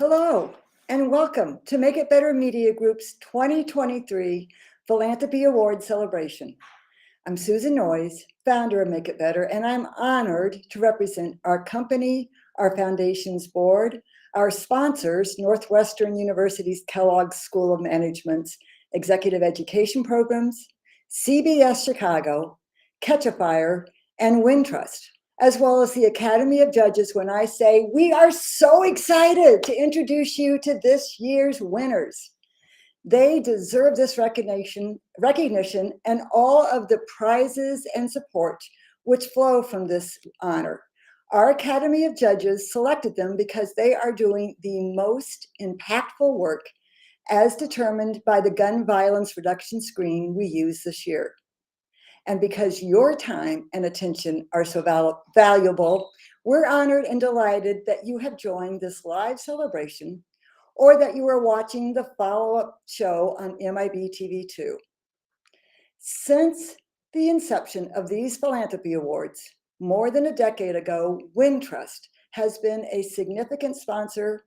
Hello, and welcome to Make It Better Media Group's 2023 Philanthropy Awards Celebration. I'm Susan Noyes, founder of Make It Better, and I'm honored to represent our company, our foundation's board, our sponsors, Northwestern University's Kellogg School of Management's Executive Education Programs, CBS Chicago, Ketchupfire, and Wintrust, as well as the Academy of Judges, when I say we are so excited to introduce you to this year's winners. They deserve this recognition and all of the prizes and support which flow from this honor. Our Academy of Judges selected them because they are doing the most impactful work as determined by the gun violence reduction screen we used this year. And because your time and attention are so valuable, we're honored and delighted that you have joined this live celebration or that you are watching the follow-up show on MIB TV2. Since the inception of these philanthropy awards, more than a decade ago, Wintrust has been a significant sponsor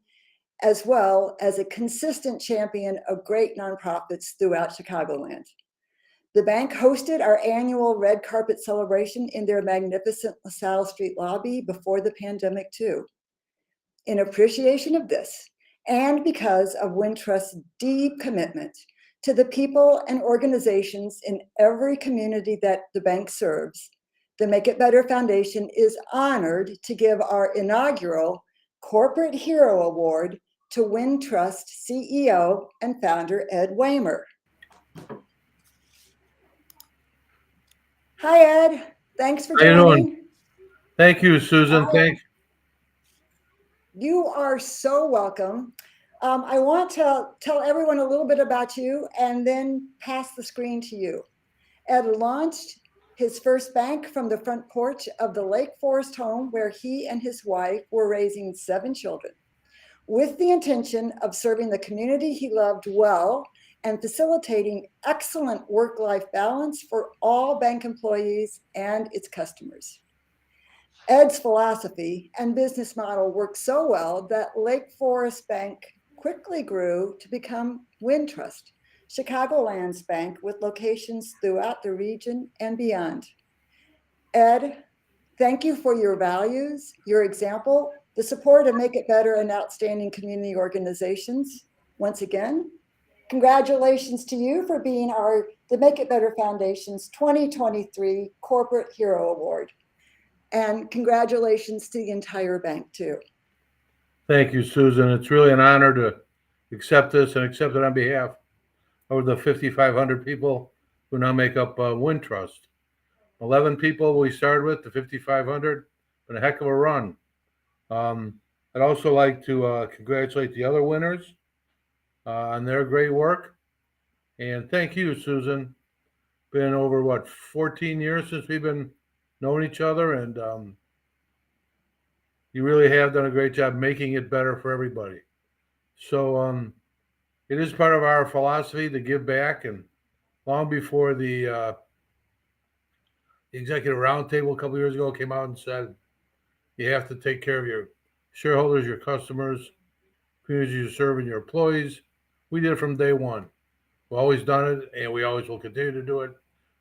as well as a consistent champion of great nonprofits throughout Chicagoland. The bank hosted our annual red carpet celebration in their magnificent LaSalle Street lobby before the pandemic too. In appreciation of this, and because of Wintrust's deep commitment to the people and organizations in every community that the bank serves, the Make It Better Foundation is honored to give our inaugural Corporate Hero Award to Wintrust CEO and founder Ed Waymer. Hi, Ed. Thanks for joining. How you doing? Thank you, Susan. You are so welcome. I want to tell everyone a little bit about you and then pass the screen to you. Ed launched his first bank from the front porch of the Lake Forest home where he and his wife were raising 7 children, with the intention of serving the community he loved well and facilitating excellent work-life balance for all bank employees and its customers. Ed's philosophy and business model worked so well that Lake Forest Bank quickly grew to become Wintrust, Chicagoland's bank with locations throughout the region and beyond. Ed, thank you for your values, your example, the support of Make It Better and outstanding community organizations. Once again, congratulations to you for being the Make It Better Foundation's 2023 Corporate Hero Award. And congratulations to the entire bank too. Thank you, Susan. It's really an honor to accept this and accept it on behalf of the 5,500 people who now make up Wintrust. 11 people we started with, the 5,500, been a heck of a run. I'd also like to congratulate the other winners on their great work. And thank you, Susan. Been over, 14 years since we've been knowing each other, and you really have done a great job making it better for everybody. So it is part of our philosophy to give back, and long before the Executive Roundtable a couple of years ago came out and said, you have to take care of your shareholders, your customers, communities you serve, and your employees. We did it from day one. We've always done it, and we always will continue to do it,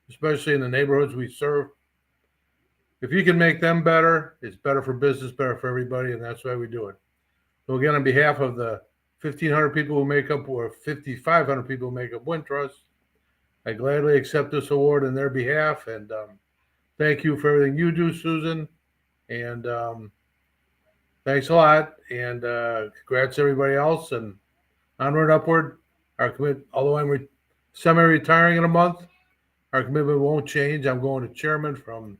especially in the neighborhoods we serve. If you can make them better, it's better for business, better for everybody, and that's why we do it. So again, on behalf of the 1,500 people who make up, or 5,500 people who make up Wintrust, I gladly accept this award on their behalf, and thank you for everything you do, Susan, and thanks a lot, and congrats to everybody else, and onward and upward. Our commitment, although I'm semi-retiring in a month, our commitment won't change. I'm going to chairman from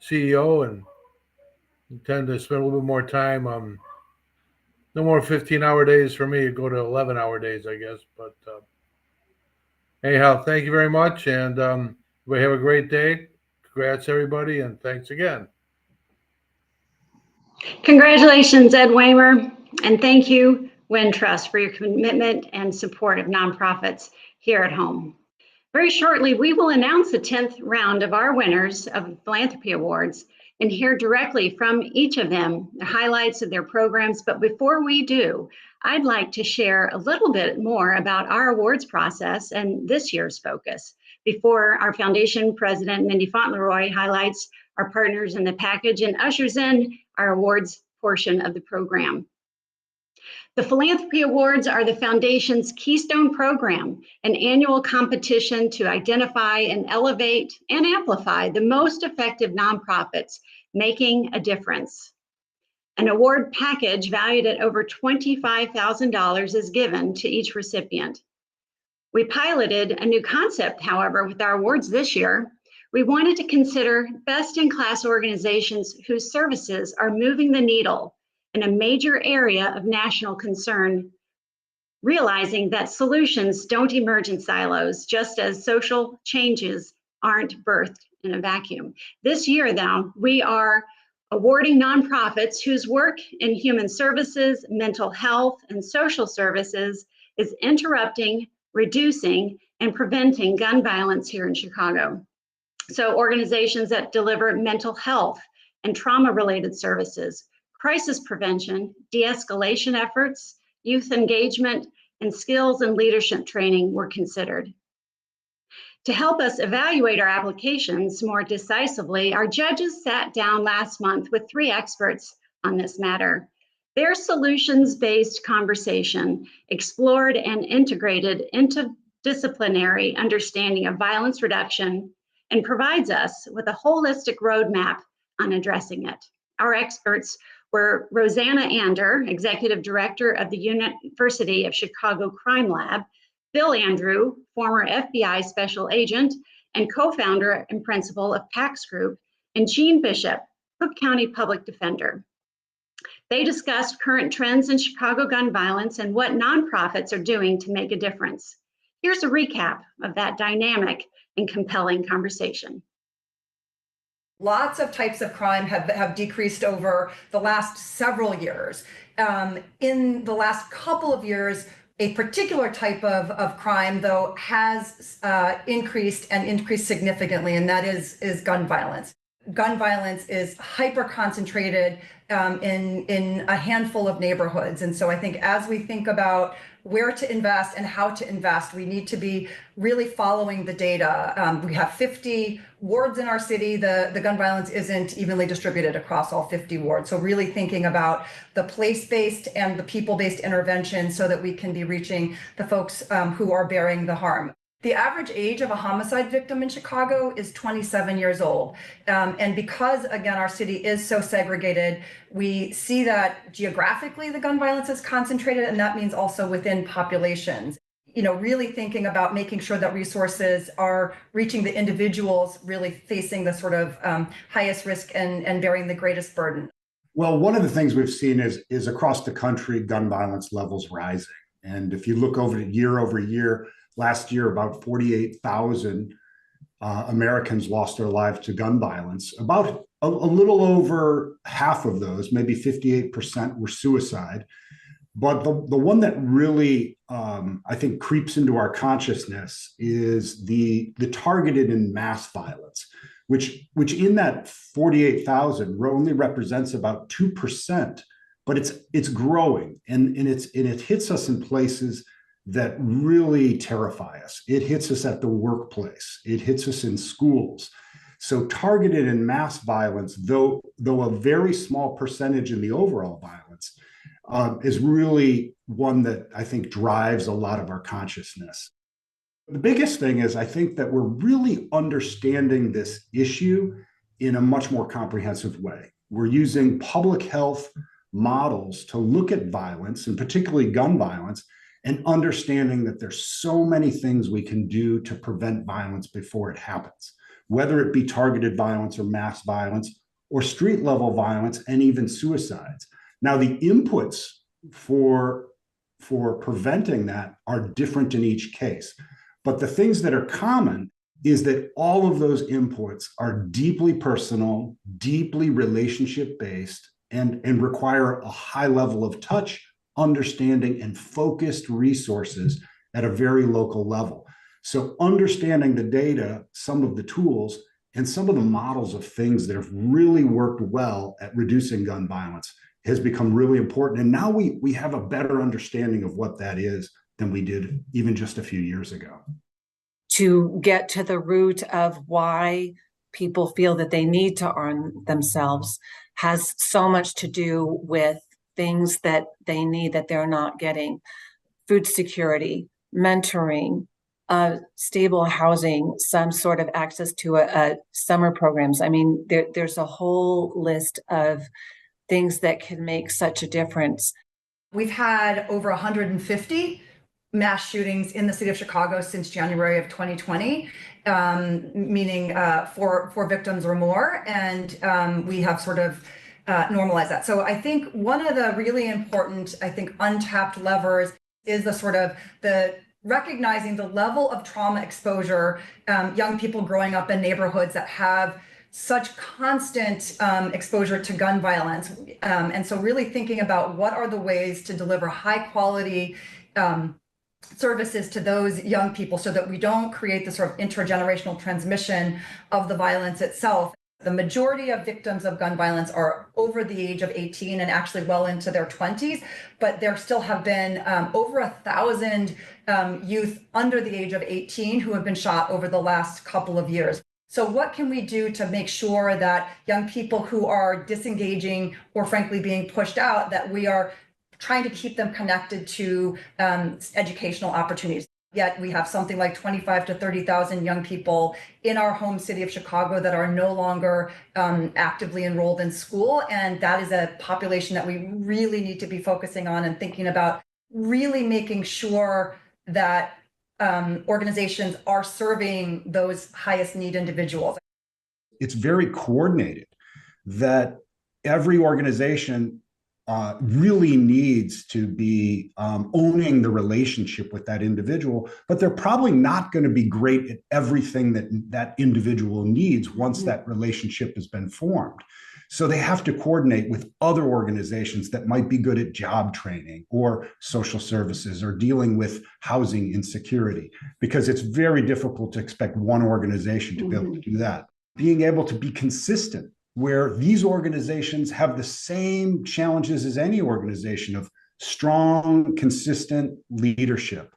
CEO and intend to spend a little bit more time. No more 15-hour days for me. Go to 11-hour days, I guess. But anyhow, thank you very much, and everybody have a great day. Congrats, everybody, and thanks again. Congratulations, Ed Waymer, and thank you, Wintrust, for your commitment and support of nonprofits here at home. Very shortly, we will announce the 10th round of our winners of Philanthropy Awards, and hear directly from each of them, the highlights of their programs. But before we do, I'd like to share a little bit more about our awards process and this year's focus before our foundation president, Mindy Fauntleroy, highlights our partners in the package and ushers in our awards portion of the program. The Philanthropy Awards are the Foundation's keystone program, an annual competition to identify and elevate and amplify the most effective nonprofits making a difference. An award package valued at over $25,000 is given to each recipient. We piloted a new concept, however, with our awards this year. We wanted to consider best-in-class organizations whose services are moving the needle in a major area of national concern, realizing that solutions don't emerge in silos, just as social changes aren't birthed in a vacuum. This year, though, we are awarding nonprofits whose work in human services, mental health, and social services is interrupting, reducing, and preventing gun violence here in Chicago. So organizations that deliver mental health and trauma-related services, crisis prevention, de-escalation efforts, youth engagement, and skills and leadership training were considered. To help us evaluate our applications more decisively, our judges sat down last month with 3 experts on this matter. Their solutions-based conversation explored and integrated interdisciplinary understanding of violence reduction and provides us with a holistic roadmap on addressing it. Our experts were Rosanna Ander, Executive Director of the University of Chicago Crime Lab, Bill Andrew, former FBI Special Agent and co-founder and principal of PAX Group, and Jean Bishop, Cook County Public Defender. They discussed current trends in Chicago gun violence and what nonprofits are doing to make a difference. Here's a recap of that dynamic and compelling conversation. Lots of types of crime have decreased over the last several years. In the last couple of years, a particular type of crime, though, has increased significantly, and that is gun violence. Gun violence is hyper concentrated in a handful of neighborhoods. And so I think as we think about where to invest and how to invest, we need to be really following the data. We have 50 wards in our city. The gun violence isn't evenly distributed across all 50 wards. So really thinking about the place-based and the people-based intervention so that we can be reaching the folks who are bearing the harm. The average age of a homicide victim in Chicago is 27 years old. And because, again, our city is so segregated, we see that geographically the gun violence is concentrated, and that means also within populations. You know, really thinking about making sure that resources are reaching the individuals really facing the sort of highest risk and bearing the greatest burden. Well, one of the things we've seen is across the country, gun violence levels rising. And if you look over year, last year, about 48,000 Americans lost their lives to gun violence. About a little over half of those, maybe 58%, were suicide. But the one that really, I think, creeps into our consciousness is the targeted and mass violence, which in that 48,000 only represents about 2%, but it's growing, and it hits us in places that really terrify us. It hits us at the workplace. It hits us in schools. So targeted and mass violence, though a very small percentage in the overall violence, is really one that I think drives a lot of our consciousness. The biggest thing is I think that we're really understanding this issue in a much more comprehensive way. We're using public health models to look at violence, and particularly gun violence, and understanding that there's so many things we can do to prevent violence before it happens, whether it be targeted violence or mass violence or street level violence and even suicides. Now, the inputs for preventing that are different in each case, but the things that are common is that all of those inputs are deeply personal, deeply relationship-based, and require a high level of touch, understanding, and focused resources at a very local level. So understanding the data, some of the tools, And some of the models of things that have really worked well at reducing gun violence has become really important. And now we have a better understanding of what that is than we did even just a few years ago. To get to the root of why people feel that they need to arm themselves has so much to do with things that they need that they're not getting. Food security, mentoring, stable housing, some sort of access to a summer programs. I mean, there's a whole list of things that can make such a difference. We've had over 150 mass shootings in the city of Chicago since January of 2020, meaning four victims or more, and we have sort of normalized that. So I think one of the really important, untapped levers is the recognizing the level of trauma exposure, young people growing up in neighborhoods that have such constant exposure to gun violence. And so really thinking about what are the ways to deliver high quality services to those young people so that we don't create the sort of intergenerational transmission of the violence itself. The majority of victims of gun violence are over the age of 18 and actually well into their 20s, but there still have been over 1,000 youth under the age of 18 who have been shot over the last couple of years. So what can we do to make sure that young people who are disengaging or frankly being pushed out, that we are trying to keep them connected to educational opportunities? Yet we have something like 25 to 30,000 young people in our home city of Chicago that are no longer actively enrolled in school. And that is a population that we really need to be focusing on and thinking about really making sure that organizations are serving those highest need individuals. It's very coordinated, that every organization really needs to be owning the relationship with that individual, but they're probably not going to be great at everything that individual needs once that relationship has been formed. So they have to coordinate with other organizations that might be good at job training or social services or dealing with housing insecurity, because it's very difficult to expect one organization to be able to do that. Being able to be consistent, where these organizations have the same challenges as any organization of strong, consistent leadership,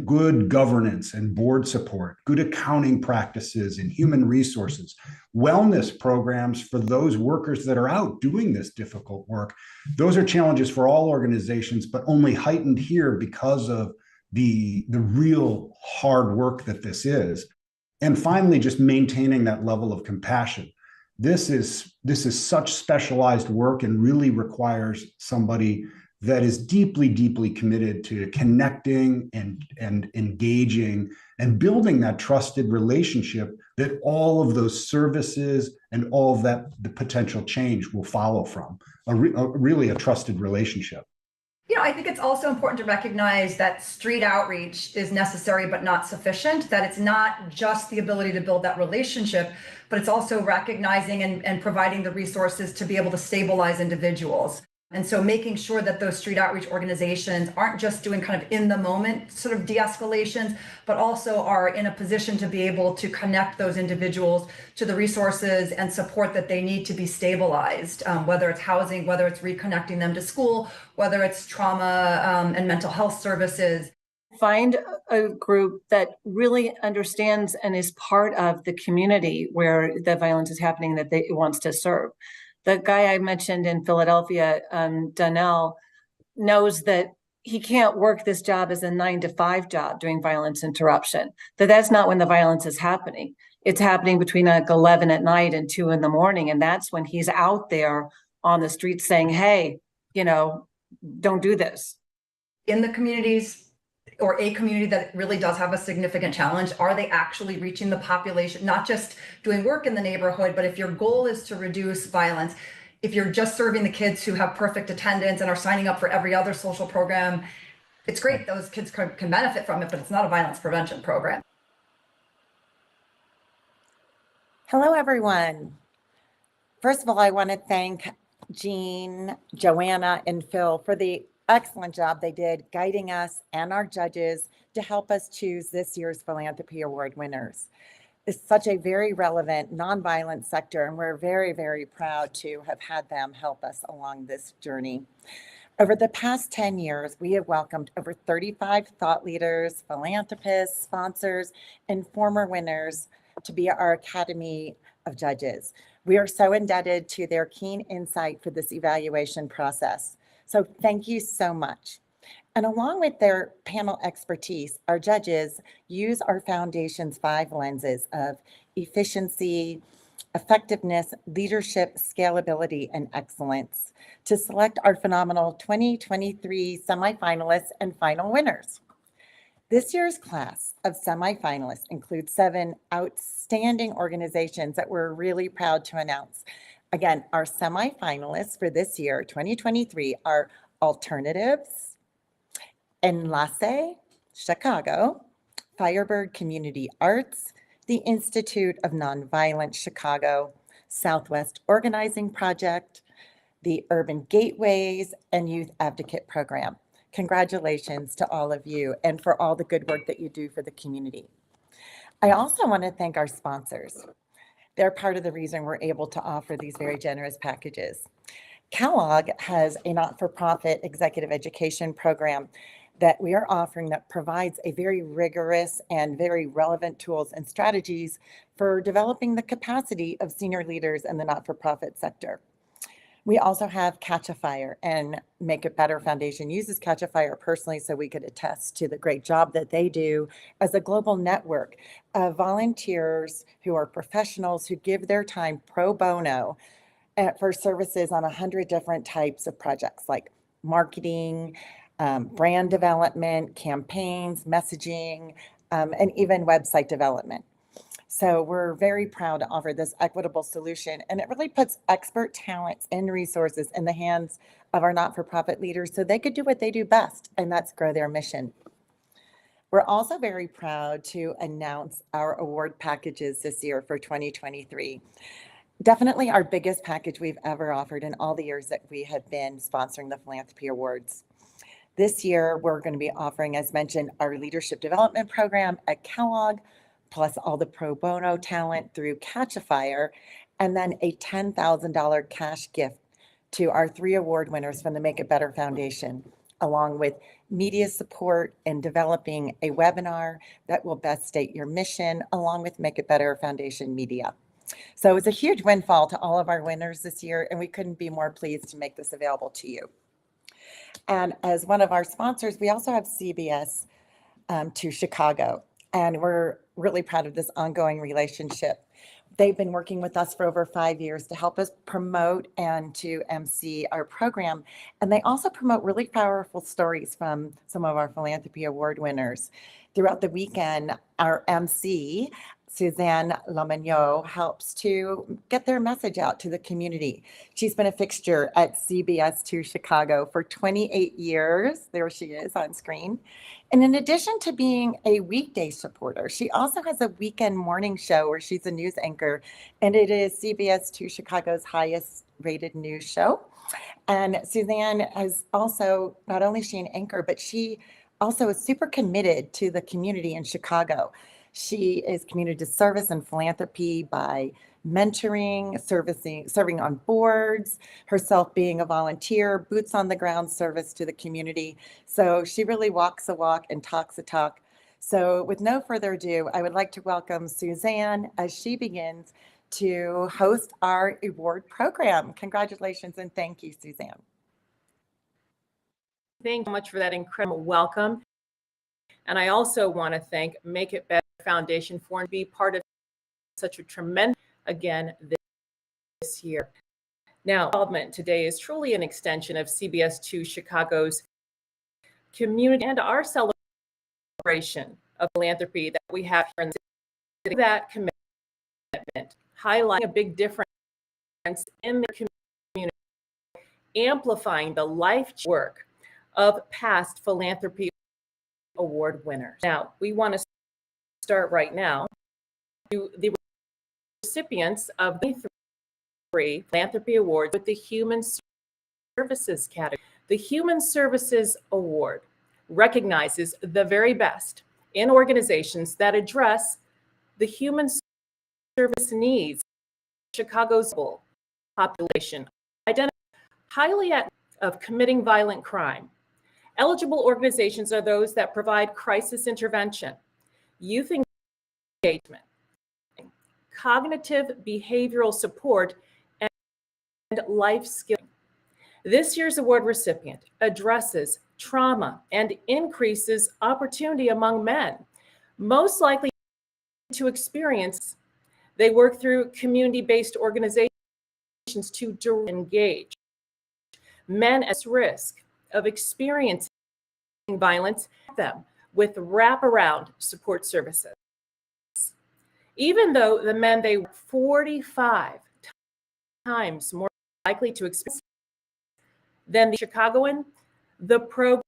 good governance and board support, good accounting practices and human resources, wellness programs for those workers that are out doing this difficult work. Those are challenges for all organizations, but only heightened here because of the real hard work that this is. And finally, just maintaining that level of compassion. This is such specialized work and really requires somebody that is deeply, deeply committed to connecting and engaging and building that trusted relationship that all of those services and all of that, the potential change will follow from, really a trusted relationship. I think it's also important to recognize that street outreach is necessary but not sufficient, that it's not just the ability to build that relationship, but it's also recognizing and providing the resources to be able to stabilize individuals. And so making sure that those street outreach organizations aren't just doing kind of in the moment sort of de-escalations, but also are in a position to be able to connect those individuals to the resources and support that they need to be stabilized, whether it's housing, whether it's reconnecting them to school, whether it's trauma and mental health services. Find a group that really understands and is part of the community where the violence is happening that it wants to serve. The guy I mentioned in Philadelphia, Donnell, knows that he can't work this job as a 9-to-5 job doing violence interruption. That's not when the violence is happening. It's happening between like 11 at night and 2 in the morning. And that's when he's out there on the street saying, hey, don't do this. In the communities, or a community that really does have a significant challenge, are they actually reaching the population, not just doing work in the neighborhood, but if your goal is to reduce violence, if you're just serving the kids who have perfect attendance and are signing up for every other social program, it's great, those kids can benefit from it, but it's not a violence prevention program. Hello, everyone. First of all, I want to thank Jean, Joanna, and Phil for the excellent job they did guiding us and our judges to help us choose this year's Philanthropy Award winners. is such a very relevant nonviolent sector, and we're very, very proud to have had them help us along this journey. Over the past 10 years, we have welcomed over 35 thought leaders, philanthropists, sponsors, and former winners to be our Academy of Judges. We are so indebted to their keen insight for this evaluation process. So thank you so much. And along with their panel expertise, our judges use our foundation's 5 lenses of efficiency, effectiveness, leadership, scalability, and excellence to select our phenomenal 2023 semifinalists and final winners. This year's class of semifinalists includes 7 outstanding organizations that we're really proud to announce. Again, our semifinalists for this year, 2023, are Alternatives, Enlace, Chicago, Firebird Community Arts, the Institute of Nonviolent Chicago, Southwest Organizing Project, the Urban Gateways, and Youth Advocate Program. Congratulations to all of you and for all the good work that you do for the community. I also want to thank our sponsors. They're part of the reason we're able to offer these very generous packages. Kellogg has a not-for-profit executive education program that we are offering that provides a very rigorous and very relevant tools and strategies for developing the capacity of senior leaders in the not-for-profit sector. We also have Catch a Fire, and Make It Better Foundation uses Catch a Fire personally so we could attest to the great job that they do as a global network of volunteers who are professionals who give their time pro bono for services on 100 different types of projects like marketing, brand development, campaigns, messaging, and even website development. So we're very proud to offer this equitable solution, and it really puts expert talents and resources in the hands of our not-for-profit leaders so they could do what they do best, and that's grow their mission. We're also very proud to announce our award packages this year for 2023. Definitely our biggest package we've ever offered in all the years that we have been sponsoring the Philanthropy Awards. This year, we're going to be offering, as mentioned, our leadership development program at Kellogg, plus all the pro bono talent through Catch a Fire, and then a $10,000 cash gift to our 3 award winners from the Make It Better Foundation, along with media support and developing a webinar that will best state your mission, along with Make It Better Foundation media. So it's a huge windfall to all of our winners this year, and we couldn't be more pleased to make this available to you. And as one of our sponsors, we also have CBS to Chicago, and we're really proud of this ongoing relationship. They've been working with us for over 5 years to help us promote and to MC our program. And they also promote really powerful stories from some of our Philanthropy Award winners. Throughout the weekend, our MC, Suzanne Lomagno, helps to get their message out to the community. She's been a fixture at CBS 2 Chicago for 28 years. There she is on screen. And in addition to being a weekday supporter, she also has a weekend morning show where she's a news anchor, and it is CBS 2 Chicago's highest rated news show. And Suzanne is also, not only is she an anchor, but she also is super committed to the community in Chicago. She is committed to service and philanthropy by mentoring, serving on boards, herself being a volunteer, boots on the ground service to the community. So she really walks the walk and talks the talk. So with no further ado, I would like to welcome Suzanne as she begins to host our award program. Congratulations and thank you, Suzanne. Thank you so much for that incredible welcome. And I also want to thank Make It Better Foundation for being part of such a tremendous, again, this year. Now, involvement today is truly an extension of CBS 2 Chicago's community and our celebration of philanthropy that we have here in the city. That commitment, highlighting a big difference in the community, amplifying the life work of past Philanthropy Award winners. Now, we want to start right now to the recipients of the 3 Philanthropy Awards with the Human Services category. The Human Services Award recognizes the very best in organizations that address the human service needs Chicago's population, identified highly at of committing violent crime. Eligible organizations are those that provide crisis intervention, youth engagement, cognitive behavioral support, and life skilling. This year's award recipient addresses trauma and increases opportunity among men, most likely to experience. They work through community-based organizations to engage men at risk of experiencing violence, them with wraparound support services. Even though the men they were 45 times more likely to experience than the Chicagoan, the program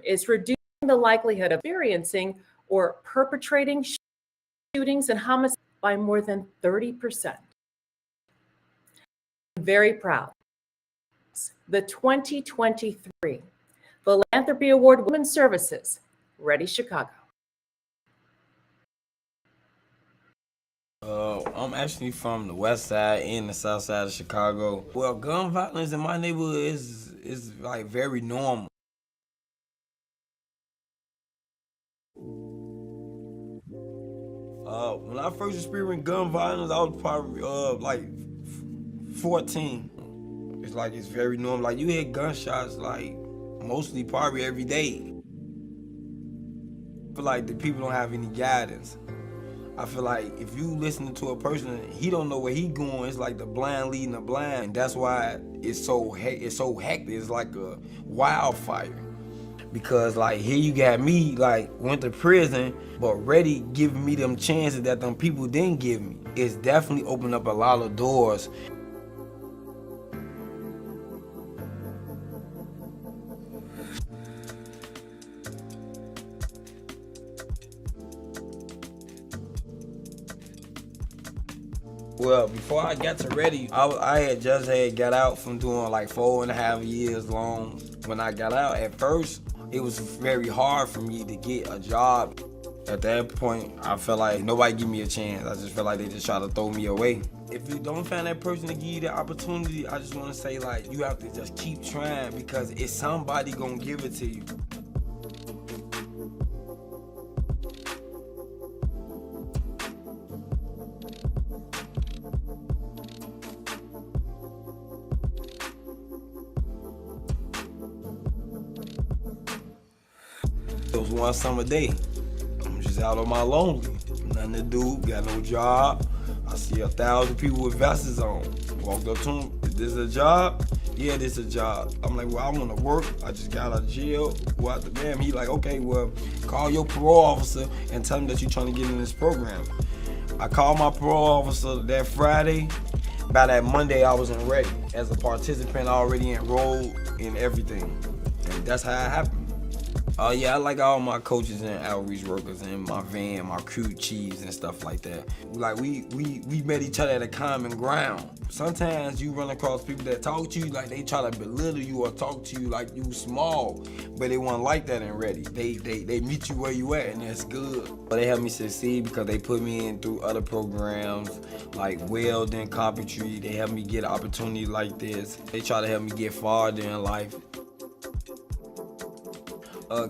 is reducing the likelihood of experiencing or perpetrating shootings and homicides by more than 30%. I'm very proud. The 2023 Philanthropy Award Women's Services, Ready Chicago. I'm actually from the west side and the south side of Chicago. Well, gun violence in my neighborhood is like very normal. When I first experienced gun violence, I was probably like 14. It's like it's very normal. Like you hear gunshots like mostly probably every day. I feel like the people don't have any guidance. I feel like if you listening to a person, he don't know where he going. It's like the blind leading the blind. And that's why it's so hectic. It's like a wildfire. Because like here you got me like went to prison, but Ready giving me them chances that them people didn't give me. It's definitely opened up a lot of doors. Well, before I got to Ready, I had just got out from doing like 4.5 years long. When I got out, at first, it was very hard for me to get a job. At that point, I felt like nobody give me a chance. I just felt like they just try to throw me away. If you don't find that person to give you the opportunity, I just want to say like, you have to just keep trying because it's somebody gonna give it to you. It was one summer day. I'm just out on my lonely. Nothing to do, got no job. I see 1,000 people with vests on. Walked up to them, is this a job? Yeah, this a job. I'm like, well, I want to work. I just got out of jail. Go out the bam. He like, okay, well, call your parole officer and tell him that you're trying to get in this program. I called my parole officer that Friday. By that Monday, I was in Ready as a participant, already enrolled in everything. And that's how it happened. Yeah, I like all my coaches and outreach workers and my van, my crew chiefs and stuff like that. Like we met each other at a common ground. Sometimes you run across people that talk to you like they try to belittle you or talk to you like you small, but they weren't like that in Ready. They meet you where you at and that's good. But they helped me succeed because they put me in through other programs like welding, carpentry. They helped me get an opportunity like this. They try to help me get farther in life.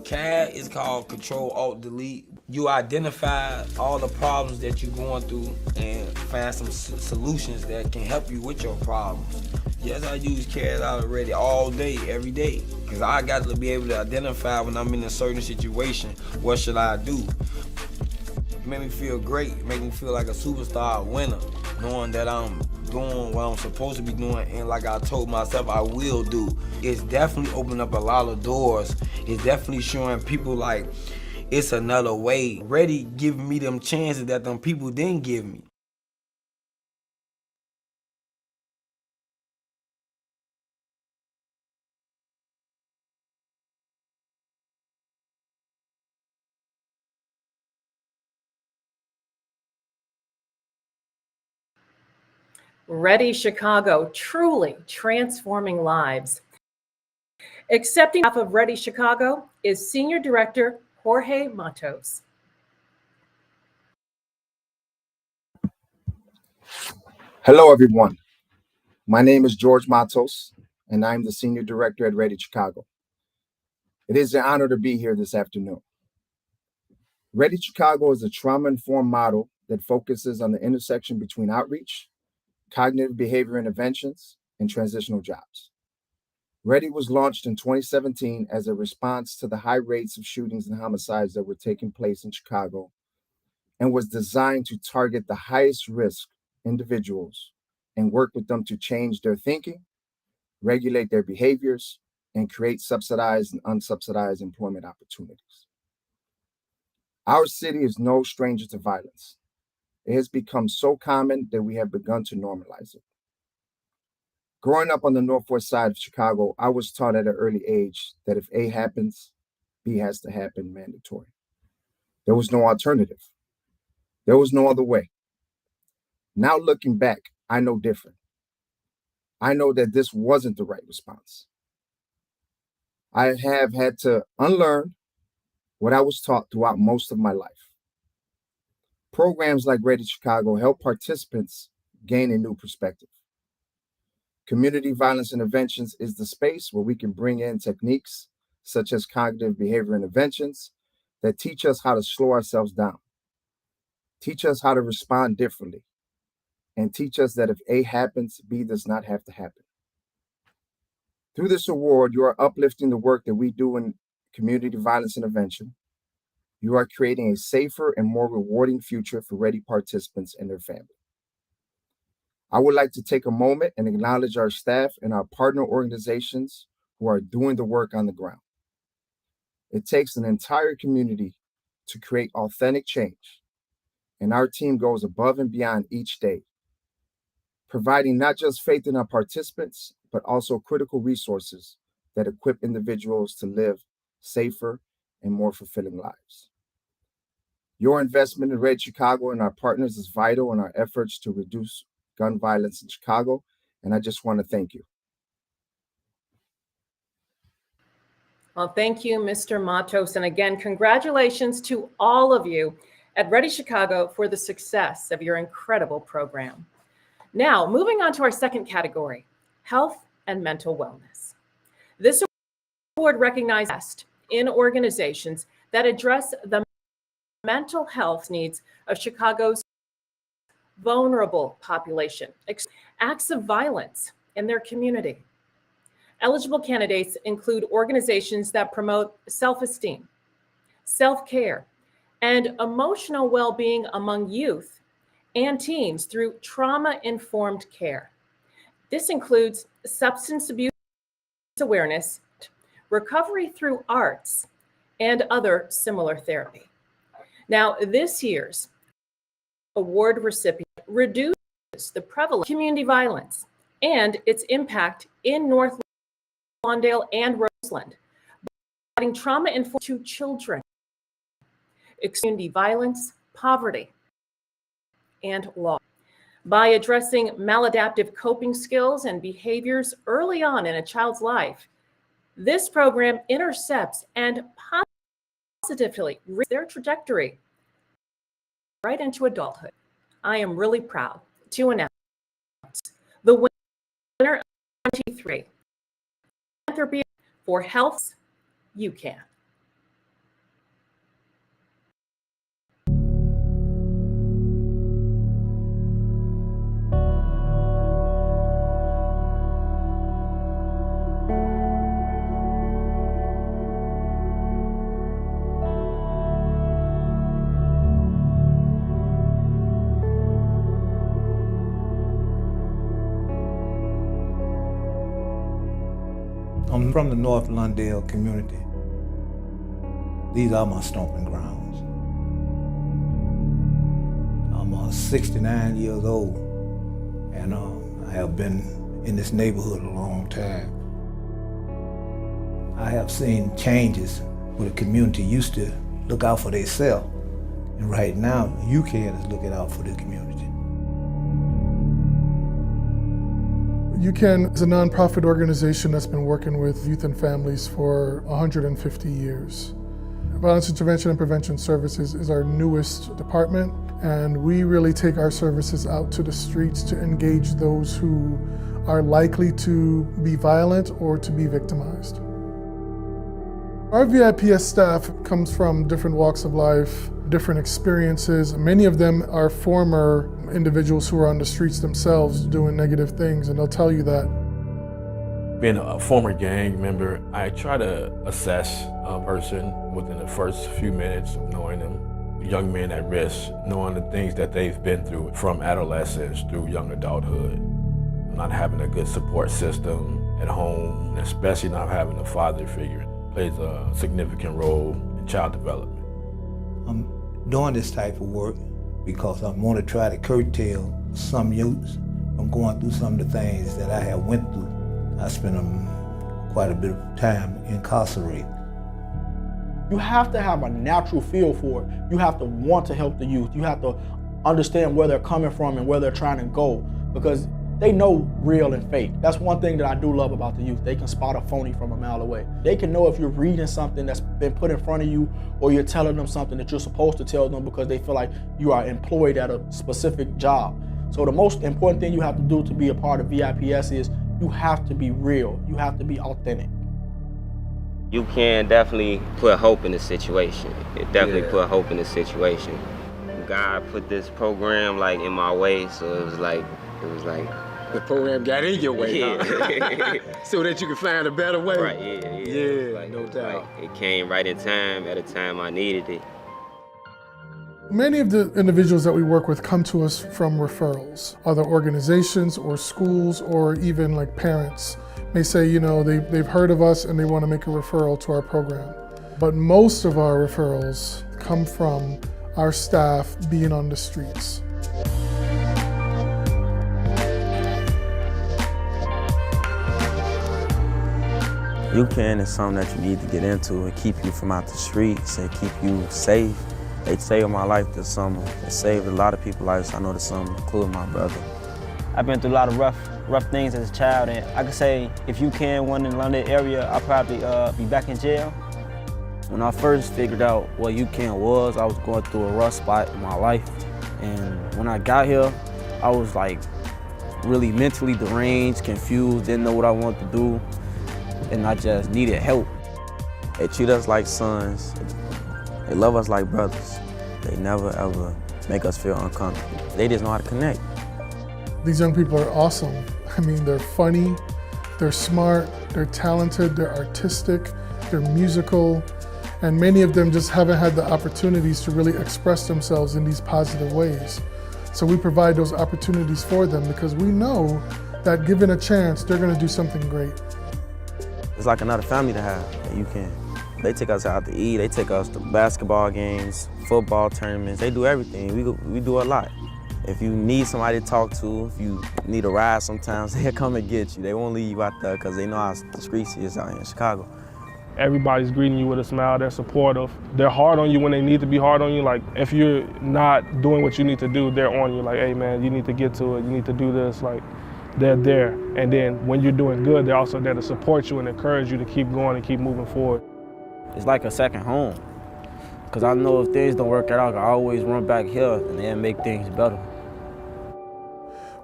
CAD is called Control Alt Delete. You identify all the problems that you're going through and find some solutions that can help you with your problems. Yes, I use CAD already all day, every day, because I got to be able to identify when I'm in a certain situation, what should I do? It made me feel great, it made me feel like a superstar winner, knowing that I'm doing what I'm supposed to be doing and like I told myself I will do. It's definitely opened up a lot of doors. It's definitely showing people like it's another way. Ready giving me them chances that them people didn't give me. Ready Chicago, truly transforming lives. Accepting behalf of Ready Chicago is Senior Director Jorge Matos. Hello, everyone. My name is George Matos, and I'm the Senior Director at Ready Chicago. It is an honor to be here this afternoon. Ready Chicago is a trauma-informed model that focuses on the intersection between outreach, cognitive behavior interventions, and transitional jobs. Ready was launched in 2017 as a response to the high rates of shootings and homicides that were taking place in Chicago, and was designed to target the highest risk individuals and work with them to change their thinking, regulate their behaviors, and create subsidized and unsubsidized employment opportunities. Our city is no stranger to violence. It has become so common that we have begun to normalize it. Growing up on the northwest side of Chicago, I was taught at an early age that if A happens, B has to happen mandatory. There was no alternative. There was no other way. Now looking back, I know different. I know that this wasn't the right response. I have had to unlearn what I was taught throughout most of my life. Programs like Ready Chicago help participants gain a new perspective. Community violence interventions is the space where we can bring in techniques such as cognitive behavior interventions that teach us how to slow ourselves down, teach us how to respond differently, and teach us that if A happens, B does not have to happen. Through this award, you are uplifting the work that we do in community violence intervention. You are creating a safer and more rewarding future for Ready participants and their family. I would like to take a moment and acknowledge our staff and our partner organizations who are doing the work on the ground. It takes an entire community to create authentic change, and our team goes above and beyond each day, providing not just faith in our participants, but also critical resources that equip individuals to live safer and more fulfilling lives. Your investment in Red Chicago and our partners is vital in our efforts to reduce gun violence in Chicago, and I just want to thank you. Well, thank you, Mr. Matos. And again, congratulations to all of you at Ready Chicago for the success of your incredible program. Now, moving on to our second category, health and mental wellness. This award recognizes best in organizations that address the mental health needs of Chicago's vulnerable population, acts of violence in their community. Eligible candidates include organizations that promote self-esteem, self-care, and emotional well-being among youth and teens through trauma-informed care. This includes substance abuse awareness, recovery through arts, and other similar therapy. Now, this year's award recipient reduces the prevalence of community violence and its impact in North Lawndale and Roseland, providing trauma-informed to children, community violence, poverty, and loss. By addressing maladaptive coping skills and behaviors early on in a child's life, this program intercepts and positively their trajectory right into adulthood. I am really proud to announce the winner of 2023 Philanthropy for Health. You can. I'm from the North Lawndale community. These are my stomping grounds. I'm 69 years old, and I have been in this neighborhood a long time. I have seen changes where the community used to look out for themselves, and right now, UCAN is looking out for the community. UCAN is a nonprofit organization that's been working with youth and families for 150 years. Violence Intervention and Prevention Services is our newest department, and we really take our services out to the streets to engage those who are likely to be violent or to be victimized. Our VIPS staff comes from different walks of life, different experiences. Many of them are former individuals who are on the streets themselves doing negative things, and they'll tell you that. Being a former gang member, I try to assess a person within the first few minutes of knowing them. Young men at risk, knowing the things that they've been through from adolescence through young adulthood. Not having a good support system at home, especially not having a father figure, plays a significant role in child development. I'm doing this type of work because I want to try to curtail some youths from going through some of the things that I have went through. I spent quite a bit of time incarcerated. You have to have a natural feel for it. You have to want to help the youth. You have to understand where they're coming from and where they're trying to go, because they know real and fake. That's one thing that I do love about the youth. They can spot a phony from a mile away. They can know if you're reading something that's been put in front of you, or you're telling them something that you're supposed to tell them because they feel like you are employed at a specific job. So the most important thing you have to do to be a part of VIPS is you have to be real. You have to be authentic. You can definitely put hope in the situation. It definitely put hope in the situation. God put this program like in my way, so it was like the program got in your way, huh? So that you could find a better way. Right, Yeah, like, no doubt. It came right in time, at a time I needed it. Many of the individuals that we work with come to us from referrals. Other organizations or schools or even like parents may say, you know, they've heard of us and they want to make a referral to our program. But most of our referrals come from our staff being on the streets. UCAN is something that you need to get into and keep you from out the streets and keep you safe. They saved my life this summer. It saved a lot of people's lives. I know this summer, including my brother. I've been through a lot of rough things as a child, and I could say if UCAN wasn't in the London area, I'd probably be back in jail. When I first figured out what UCAN was, I was going through a rough spot in my life. And when I got here, I was like really mentally deranged, confused, didn't know what I wanted to do, and I just needed help. They treat us like sons. They love us like brothers. They never ever make us feel uncomfortable. They just know how to connect. These young people are awesome. I mean, they're funny, they're smart, they're talented, they're artistic, they're musical, and many of them just haven't had the opportunities to really express themselves in these positive ways. So we provide those opportunities for them because we know that given a chance, they're gonna do something great. It's like another family to have at UCAN. They take us out to eat, they take us to basketball games, football tournaments, they do everything. We do a lot. If you need somebody to talk to, if you need a ride sometimes, they'll come and get you. They won't leave you out there because they know how the streets is out here in Chicago. Everybody's greeting you with a smile, they're supportive. They're hard on you when they need to be hard on you. Like if you're not doing what you need to do, they're on you. Like, hey man, you need to get to it, you need to do this. Like, they're there. And then when you're doing good, they're also there to support you and encourage you to keep going and keep moving forward. It's like a second home. Because I know if things don't work out, I can always run back here and then make things better.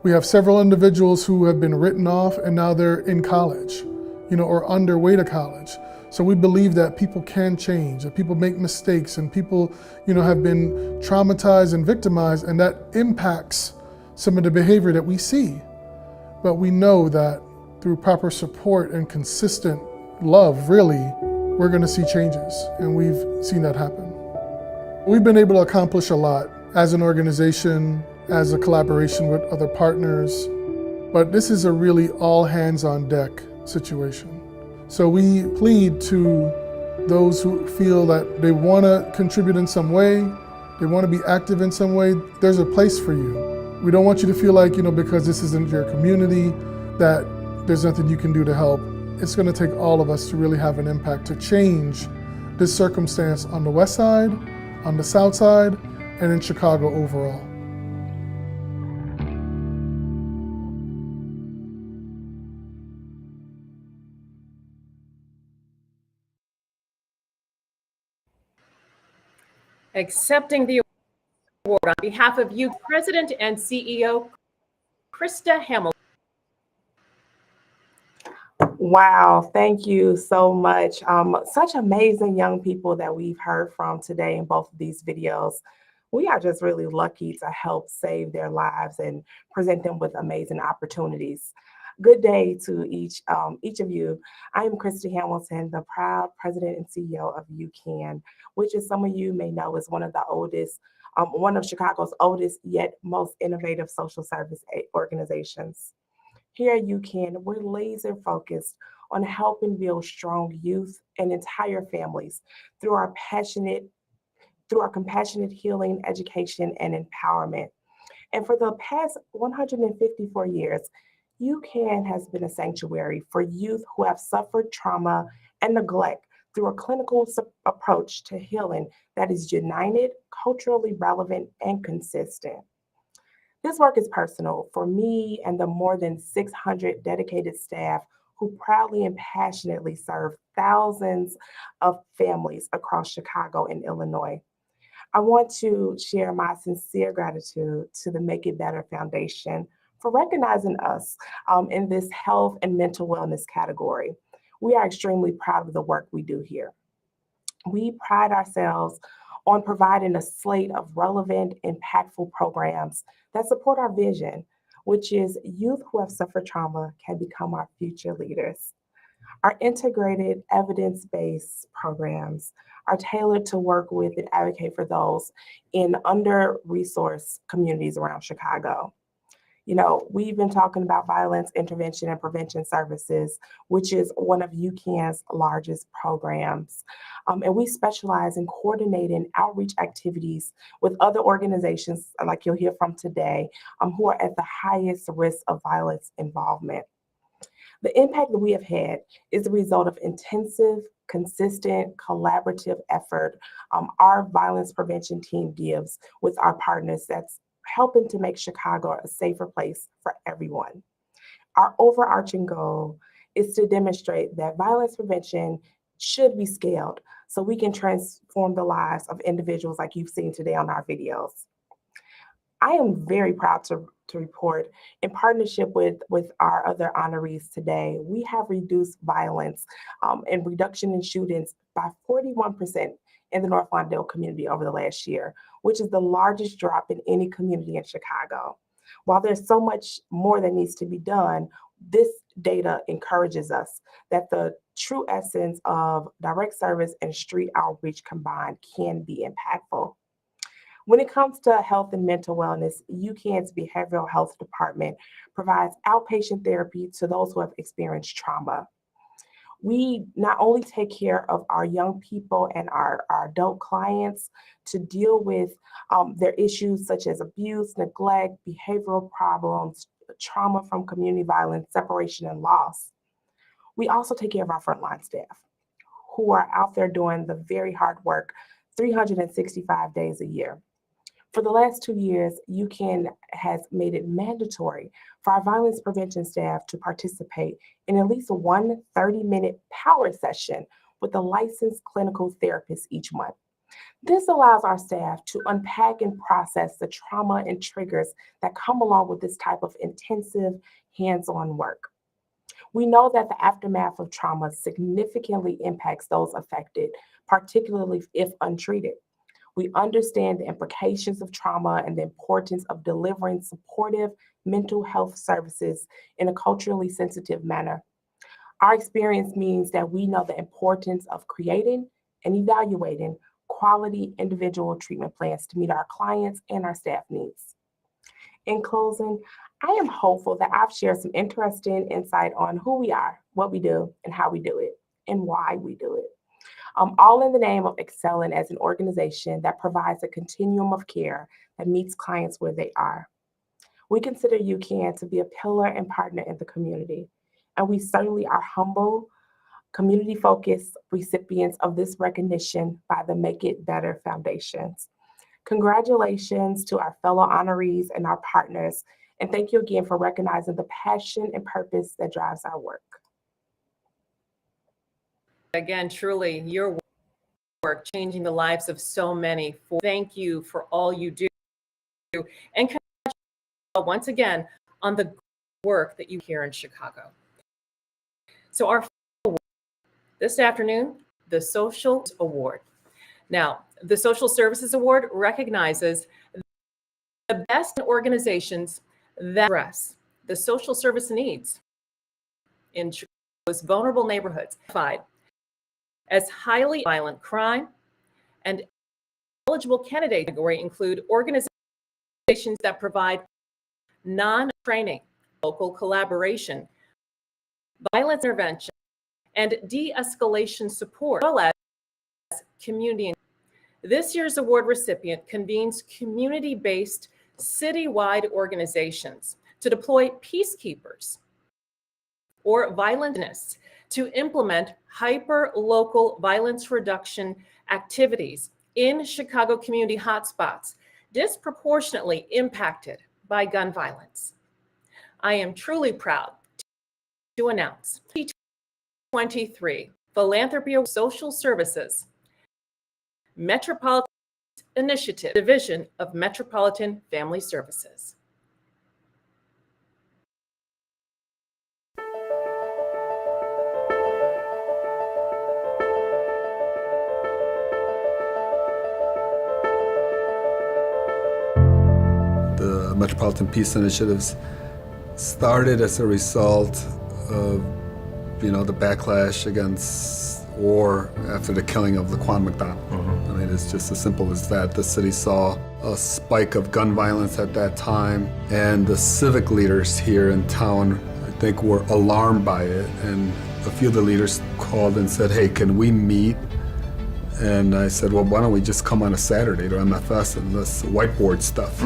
We have several individuals who have been written off and now they're in college, or underway to college. So we believe that people can change, that people make mistakes and people, have been traumatized and victimized, and that impacts some of the behavior that we see. But we know that through proper support and consistent love, really, we're gonna see changes, and we've seen that happen. We've been able to accomplish a lot as an organization, as a collaboration with other partners, but this is a really all hands on deck situation. So we plead to those who feel that they wanna contribute in some way, they wanna be active in some way, there's a place for you. We don't want you to feel like, because this isn't your community, that there's nothing you can do to help. It's gonna take all of us to really have an impact to change this circumstance on the west side, on the south side, and in Chicago overall. Accepting the award on behalf of Youth President and CEO, Krista Hamilton. Wow, thank you so much. Such amazing young people that we've heard from today in both of these videos. We are just really lucky to help save their lives and present them with amazing opportunities. Good day to each of you. I am Krista Hamilton, the proud president and CEO of UCAN, which, as some of you may know, is one of the oldest, one of Chicago's oldest yet most innovative social service organizations. Here at UCAN, we're laser focused on helping build strong youth and entire families through our compassionate healing, education, and empowerment. And for the past 154 years, UCAN has been a sanctuary for youth who have suffered trauma and neglect through a clinical approach to healing that is united, culturally relevant, and consistent. This work is personal for me and the more than 600 dedicated staff who proudly and passionately serve thousands of families across Chicago and Illinois. I want to share my sincere gratitude to the Make It Better Foundation for recognizing us in this health and mental wellness category. We are extremely proud of the work we do here. We pride ourselves on providing a slate of relevant, impactful programs that support our vision, which is youth who have suffered trauma can become our future leaders. Our integrated, evidence-based programs are tailored to work with and advocate for those in under-resourced communities around Chicago. You know, we've been talking about violence intervention and prevention services, which is one of UCAN's largest programs. And we specialize in coordinating outreach activities with other organizations, like you'll hear from today, who are at the highest risk of violence involvement. The impact that we have had is the result of intensive, consistent, collaborative effort our violence prevention team gives with our partners that's helping to make Chicago a safer place for everyone. Our overarching goal is to demonstrate that violence prevention should be scaled so we can transform the lives of individuals like you've seen today on our videos. I am very proud to report, in partnership with our other honorees today, we have reduced violence and reduction in shootings by 41% in the North Lawndale community over the last year, which is the largest drop in any community in Chicago. While there's so much more that needs to be done, this data encourages us that the true essence of direct service and street outreach combined can be impactful. When it comes to health and mental wellness, UCAN's Behavioral Health Department provides outpatient therapy to those who have experienced trauma. We not only take care of our young people and our adult clients to deal with their issues such as abuse, neglect, behavioral problems, trauma from community violence, separation, and loss. We also take care of our frontline staff who are out there doing the very hard work 365 days a year. For the last 2 years, UCAN has made it mandatory for our violence prevention staff to participate in at least one 30-minute power session with a licensed clinical therapist each month. This allows our staff to unpack and process the trauma and triggers that come along with this type of intensive hands-on work. We know that the aftermath of trauma significantly impacts those affected, particularly if untreated. We understand the implications of trauma and the importance of delivering supportive mental health services in a culturally sensitive manner. Our experience means that we know the importance of creating and evaluating quality individual treatment plans to meet our clients and our staff needs. In closing, I am hopeful that I've shared some interesting insight on who we are, what we do, and how we do it, and why we do it. All in the name of excelling as an organization that provides a continuum of care that meets clients where they are. We consider UCAN to be a pillar and partner in the community, and we certainly are humble, community-focused recipients of this recognition by the Make It Better Foundations. Congratulations to our fellow honorees and our partners, and thank you again for recognizing the passion and purpose that drives our work. Again, truly, your work, changing the lives of so many. Thank you for all you do. And once again on the work that you here in Chicago. So our this afternoon, the Social Award. Now, the Social Services Award recognizes the best organizations that address the social service needs in Chicago's vulnerable neighborhoods, as highly violent crime, and eligible candidate category include organizations that provide non-training, local collaboration, violence intervention, and de-escalation support, as well as community. This year's award recipient convenes community-based citywide organizations to deploy peacekeepers or violentists to implement hyper-local violence reduction activities in Chicago community hotspots disproportionately impacted by gun violence. I am truly proud to announce 2023 Philanthropy Awards Social Services Metropolitan Initiative Division of Metropolitan Family Services. The Metropolitan Peace Initiatives started as a result of, the backlash against war after the killing of Laquan McDonald. I mean, it's just as simple as that. The city saw a spike of gun violence at that time, and the civic leaders here in town, I think, were alarmed by it. And a few of the leaders called and said, hey, can we meet? And I said, well, why don't we just come on a Saturday to MFS and let's whiteboard stuff.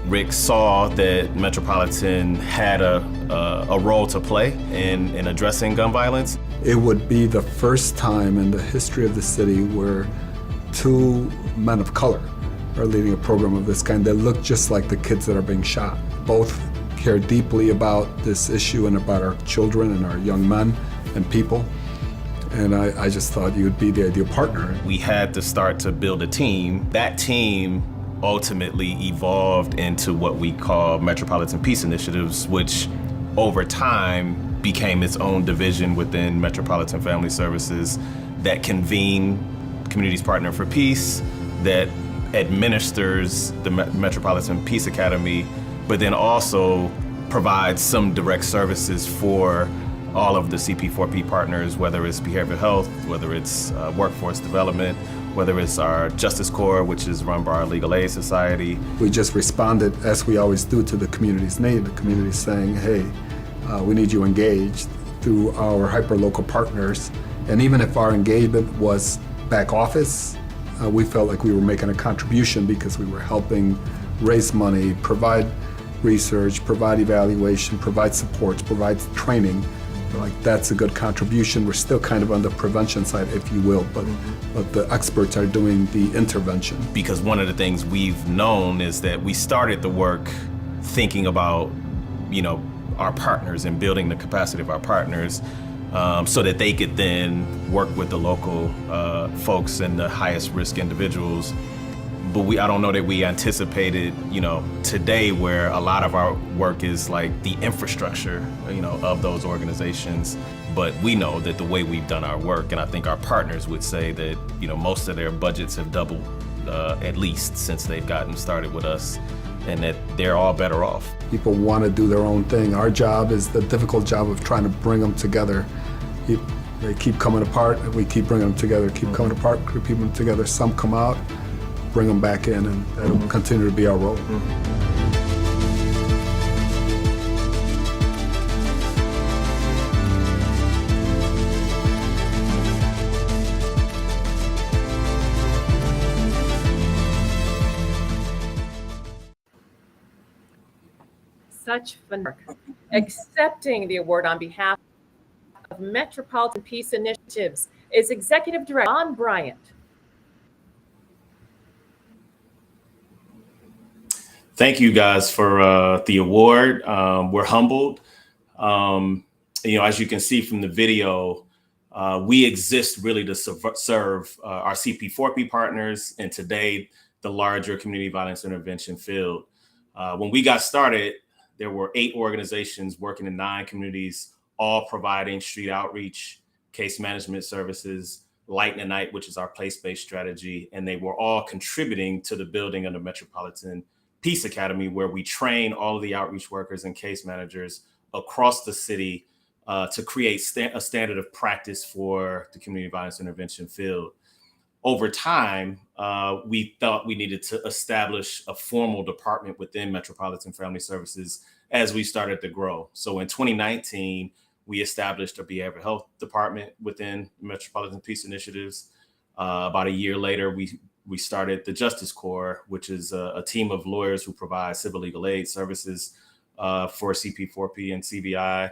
Rick saw that Metropolitan had a role to play in addressing gun violence. It would be the first time in the history of the city where two men of color are leading a program of this kind that look just like the kids that are being shot. Both care deeply about this issue and about our children and our young men and people. And I just thought you would be the ideal partner. We had to start to build a team. That team ultimately evolved into what we call Metropolitan Peace Initiatives, which over time became its own division within Metropolitan Family Services that convene Communities Partner for Peace, that administers the Metropolitan Peace Academy, but then also provides some direct services for all of the CP4P partners, whether it's behavioral health, whether it's workforce development, whether it's our Justice Corps, which is run by our Legal Aid Society. We just responded, as we always do, to the community's need. The community's saying, hey, we need you engaged through our hyper-local partners. And even if our engagement was back office, we felt like we were making a contribution because we were helping raise money, provide research, provide evaluation, provide supports, provide training. Like, that's a good contribution. We're still kind of on the prevention side, if you will, but the experts are doing the intervention. Because one of the things we've known is that we started the work thinking about, our partners and building the capacity of our partners so that they could then work with the local folks and the highest risk individuals. But I don't know that we anticipated, today where a lot of our work is like the infrastructure, of those organizations. But we know that the way we've done our work, and I think our partners would say that, most of their budgets have doubled at least since they've gotten started with us, and that they're all better off. People want to do their own thing. Our job is the difficult job of trying to bring them together. They keep coming apart, and we keep bringing them together, keep coming apart, keep them together. Some come out, bring them back in, and that'll continue to be our role. Such fun work. Accepting the award on behalf of Metropolitan Peace Initiatives is Executive Director John Bryant. Thank you guys for the award. We're humbled. As you can see from the video, We exist really to serve our CP4P partners and today the larger community violence intervention field. When we got started, there were 8 organizations working in 9 communities, all providing street outreach, case management services, Light and Night, which is our place-based strategy. And they were all contributing to the building of the Metropolitan Peace Academy, where we train all of the outreach workers and case managers across the city to create a standard of practice for the community violence intervention field. Over time, we thought we needed to establish a formal department within Metropolitan Family Services as we started to grow. So in 2019, we established a behavioral health department within Metropolitan Peace Initiatives. About a year later, we started the Justice Corps, which is a team of lawyers who provide civil legal aid services for CP4P and CVI.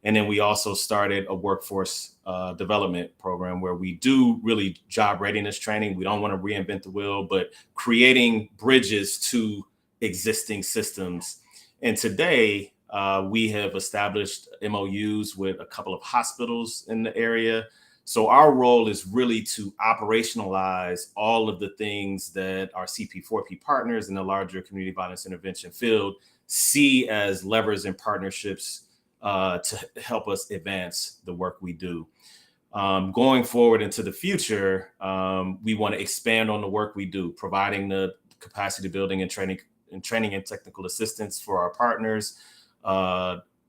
And then we also started a workforce development program where we do really job readiness training. We don't want to reinvent the wheel, but creating bridges to existing systems. And today we have established MOUs with a couple of hospitals in the area. So our role is really to operationalize all of the things that our CP4P partners in the larger community violence intervention field see as levers and partnerships to help us advance the work we do. Going forward into the future, we want to expand on the work we do, providing the capacity building and training and technical assistance for our partners,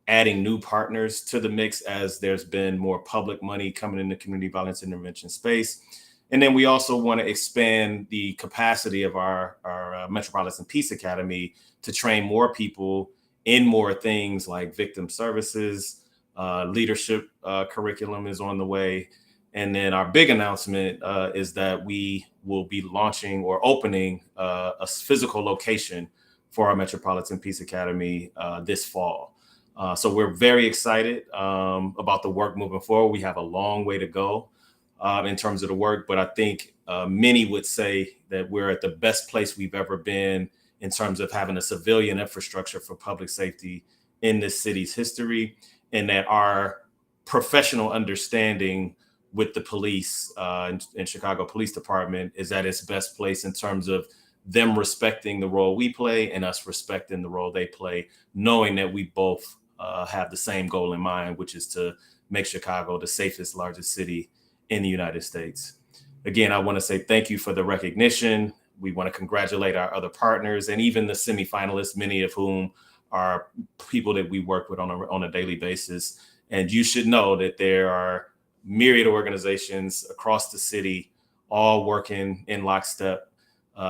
adding new partners to the mix as there's been more public money coming in the community violence intervention space. And then we also want to expand the capacity of our Metropolitan Peace Academy to train more people in more things like victim services, leadership curriculum is on the way. And then our big announcement is that we will be launching or opening a physical location for our Metropolitan Peace Academy this fall. So we're very excited about the work moving forward. We have a long way to go in terms of the work, but I think many would say that we're at the best place we've ever been in terms of having a civilian infrastructure for public safety in this city's history, and that our professional understanding with the police in Chicago Police Department is at its best place in terms of them respecting the role we play and us respecting the role they play, knowing that we both have the same goal in mind, which is to make Chicago the safest, largest city in the United States. Again, I want to say thank you for the recognition. We want to congratulate our other partners and even the semifinalists, many of whom are people that we work with on a daily basis. And you should know that there are myriad organizations across the city, all working in lockstep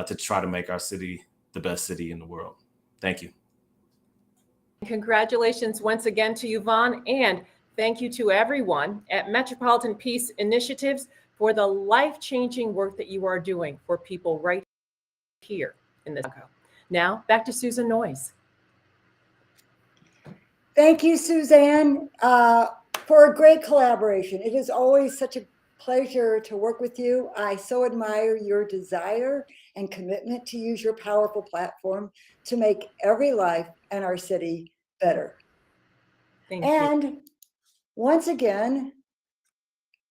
to try to make our city the best city in the world. Thank you. Congratulations once again to Yvonne, and thank you to everyone at Metropolitan Peace Initiatives for the life-changing work that you are doing for people right here in this. Now back to Susan Noyes. Thank you, Suzanne, for a great collaboration. It is always such a pleasure to work with you. I so admire your desire and commitment to use your powerful platform to make every life in our city better. Thank you. And once again,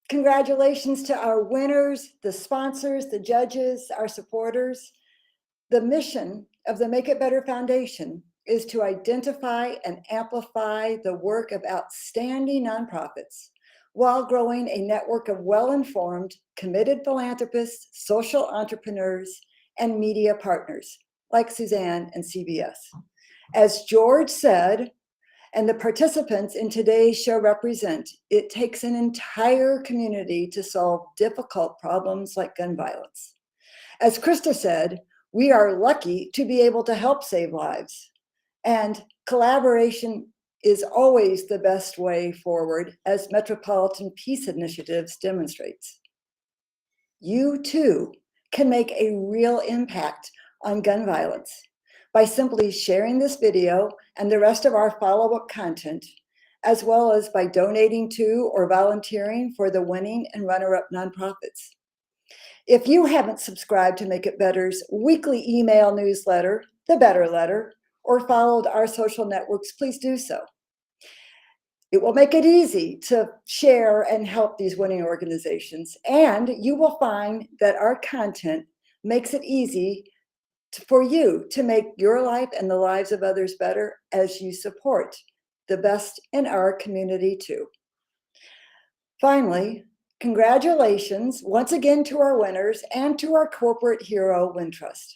congratulations to our winners, the sponsors, the judges, our supporters. The mission of the Make It Better Foundation is to identify and amplify the work of outstanding nonprofits while growing a network of well-informed, committed philanthropists, social entrepreneurs, and media partners like Suzanne and CBS. As George said, and the participants in today's show represent, it takes an entire community to solve difficult problems like gun violence. As Krista said, we are lucky to be able to help save lives. And collaboration is always the best way forward, as Metropolitan Peace Initiatives demonstrates. You too can make a real impact on gun violence by simply sharing this video and the rest of our follow-up content, as well as by donating to or volunteering for the winning and runner-up nonprofits. If you haven't subscribed to Make It Better's weekly email newsletter, The Better Letter, or followed our social networks, please do so. It will make it easy to share and help these winning organizations. And you will find that our content makes it easy for you to make your life and the lives of others better as you support the best in our community too. Finally, congratulations once again to our winners and to our corporate hero, Wintrust.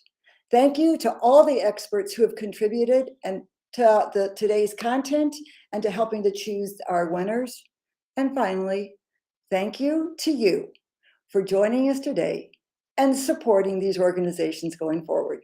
Thank you to all the experts who have contributed and to today's content and to helping to choose our winners. And finally, thank you to you for joining us today and supporting these organizations going forward.